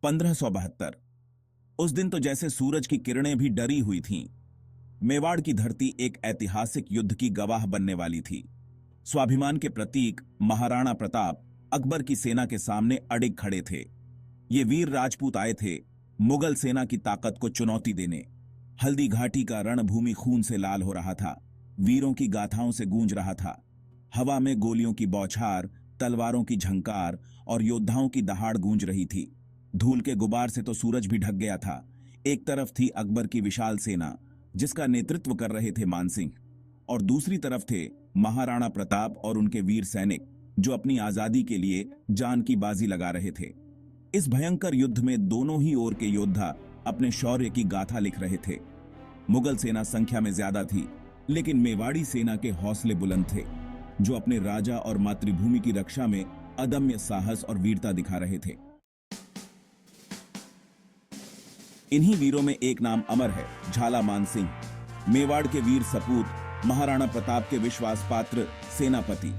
1572। उस दिन तो जैसे सूरज की किरणें भी डरी हुई थीं। मेवाड़ की धरती एक ऐतिहासिक युद्ध की गवाह बनने वाली थी। स्वाभिमान के प्रतीक महाराणा प्रताप अकबर की सेना के सामने अडिग खड़े थे। ये वीर राजपूत आए थे मुगल सेना की ताकत को चुनौती देने। हल्दी घाटी का रणभूमि खून से लाल हो रहा था, वीरों की गाथाओं से गूंज रहा था। हवा में गोलियों की बौछार, तलवारों की झंकार और योद्धाओं की दहाड़ गूंज रही थी। धूल के गुबार से तो सूरज भी ढक गया था। एक तरफ थी अकबर की विशाल सेना जिसका नेतृत्व कर रहे थे मानसिंह, और दूसरी तरफ थे महाराणा प्रताप और उनके वीर सैनिक जो अपनी आजादी के लिए जान की बाजी लगा रहे थे। इस भयंकर युद्ध में दोनों ही ओर के योद्धा अपने शौर्य की गाथा लिख रहे थे। मुगल सेना संख्या में ज्यादा थी, लेकिन मेवाड़ी सेना के हौसले बुलंद थे, जो अपने राजा और मातृभूमि की रक्षा में अदम्य साहस और वीरता दिखा रहे थे। इन्हीं वीरों में एक नाम अमर है, झाला मानसिंह। मेवाड़ के वीर सपूत, महाराणा प्रताप के विश्वास पात्र सेनापति।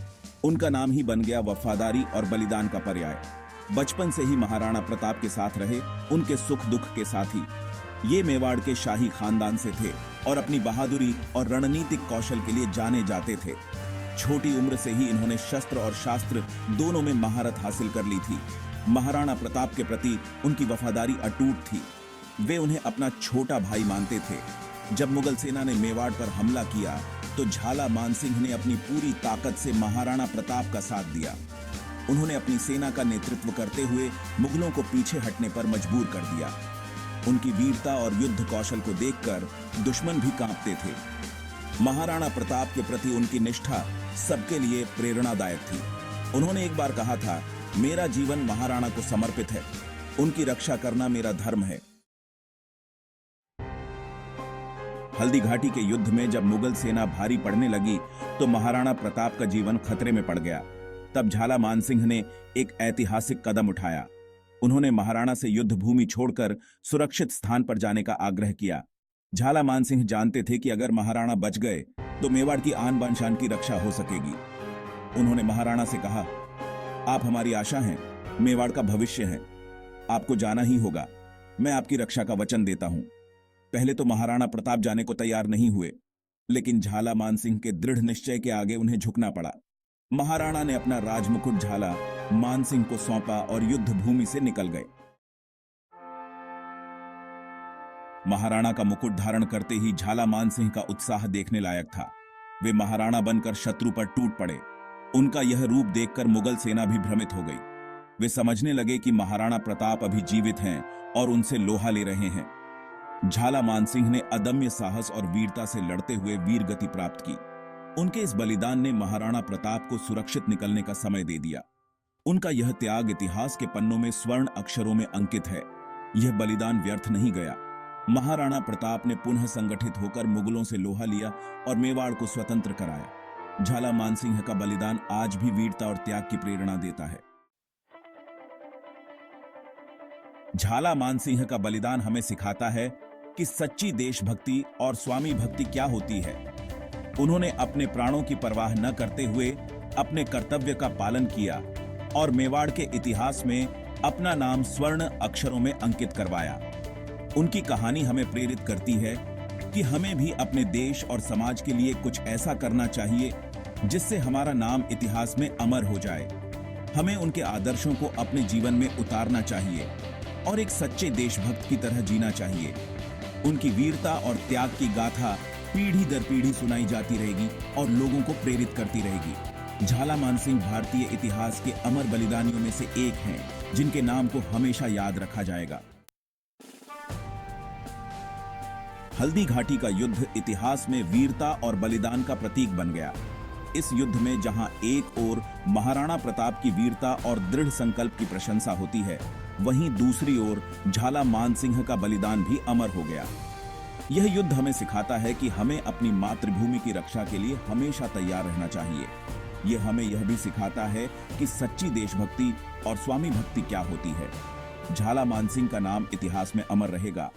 उनका नाम ही बन गया वफादारी और बलिदान का पर्याय। बचपन से ही महाराणा प्रताप के साथ रहे, उनके सुख दुख के साथी। ये मेवाड़ के शाही खानदान से थे और अपनी बहादुरी और रणनीतिक कौशल के लिए जाने जाते थे। छोटी उम्र से ही इन्होंने शस्त्र और शास्त्र दोनों में महारत हासिल कर ली थी। महाराणा प्रताप के प्रति उनकी वफादारी अटूट थी। वे उन्हें अपना छोटा भाई मानते थे। जब मुगल सेना ने मेवाड़ पर हमला किया तो झाला मानसिंह ने अपनी पूरी ताकत से महाराणा प्रताप का साथ दिया। उन्होंने अपनी सेना का नेतृत्व करते हुए मुगलों को पीछे हटने पर मजबूर कर दिया। उनकी वीरता और युद्ध कौशल को देखकर दुश्मन भी कांपते थे। महाराणा प्रताप के प्रति उनकी निष्ठा सबके लिए प्रेरणादायक थी। उन्होंने एक बार कहा था, मेरा जीवन महाराणा को समर्पित है, उनकी रक्षा करना मेरा धर्म है। हल्दी घाटी के युद्ध में जब मुगल सेना भारी पड़ने लगी तो महाराणा प्रताप का जीवन खतरे में पड़ गया। तब झाला मानसिंह ने एक ऐतिहासिक कदम उठाया। उन्होंने महाराणा से युद्ध भूमि छोड़कर सुरक्षित स्थान पर जाने का आग्रह किया। झाला मानसिंह जानते थे कि अगर महाराणा बच गए तो मेवाड़ की आन बान शान की रक्षा हो सकेगी। उन्होंने महाराणा से कहा, आप हमारी आशा हैं, मेवाड़ का भविष्य हैं, आपको जाना ही होगा। मैं आपकी रक्षा का वचन देता हूं। पहले तो महाराणा प्रताप जाने को तैयार नहीं हुए, लेकिन झाला मानसिंह के दृढ़ निश्चय के आगे उन्हें झुकना पड़ा। महाराणा ने अपना राजमुकुट झाला मानसिंह को सौंपा और युद्ध भूमि से निकल गए। महाराणा का मुकुट धारण करते ही झाला मानसिंह का उत्साह देखने लायक था। वे महाराणा बनकर शत्रु पर टूट पड़े। उनका यह रूप देखकर मुगल सेना भी भ्रमित हो गई। वे समझने लगे कि महाराणा प्रताप अभी जीवित हैं और उनसे लोहा ले रहे हैं। झाला मानसिंह ने अदम्य साहस और वीरता से लड़ते हुए वीर गति प्राप्त की। उनके इस बलिदान ने महाराणा प्रताप को सुरक्षित निकलने का समय दे दिया। उनका यह त्याग इतिहास के पन्नों में स्वर्ण अक्षरों में अंकित है। यह बलिदान व्यर्थ नहीं गया। महाराणा प्रताप ने पुनः संगठित होकर मुगलों से लोहा लिया और मेवाड़ को स्वतंत्र कराया। झाला मानसिंह का बलिदान आज भी वीरता और त्याग की प्रेरणा देता है। झाला मानसिंह का बलिदान हमें सिखाता है कि सच्ची देशभक्ति और स्वामी भक्ति क्या होती है। उन्होंने अपने प्राणों की परवाह न करते हुए अपने कर्तव्य का पालन किया और मेवाड़ के इतिहास में अपना नाम स्वर्ण अक्षरों में अंकित करवाया। उनकी कहानी हमें प्रेरित करती है कि हमें भी अपने देश और समाज के लिए कुछ ऐसा करना चाहिए जिससे हमारा नाम इतिहास में अमर हो जाए। हमें उनके आदर्शों को अपने जीवन में उतारना चाहिए और एक सच्चे देशभक्त की तरह जीना चाहिए। उनकी वीरता और त्याग की गाथा पीढ़ी दर पीढ़ी सुनाई जाती रहेगी और लोगों को प्रेरित करती रहेगी। झाला मानसिंह भारतीय इतिहास के अमर बलिदानियों में से एक हैं, जिनके नाम को हमेशा याद रखा जाएगा। हल्दी घाटी का युद्ध इतिहास में वीरता और बलिदान का प्रतीक बन गया। इस युद्ध में जहां एक ओर महाराणा प्रताप की वीरता और दृढ़ संकल्प की प्रशंसा होती है, वहीं दूसरी ओर झाला मानसिंह का बलिदान भी अमर हो गया। यह युद्ध हमें सिखाता है कि हमें अपनी मातृभूमि की रक्षा के लिए हमेशा तैयार रहना चाहिए। यह हमें यह भी सिखाता है कि सच्ची देशभक्ति और स्वामी भक्ति क्या होती है। झाला मानसिंह का नाम इतिहास में अमर रहेगा।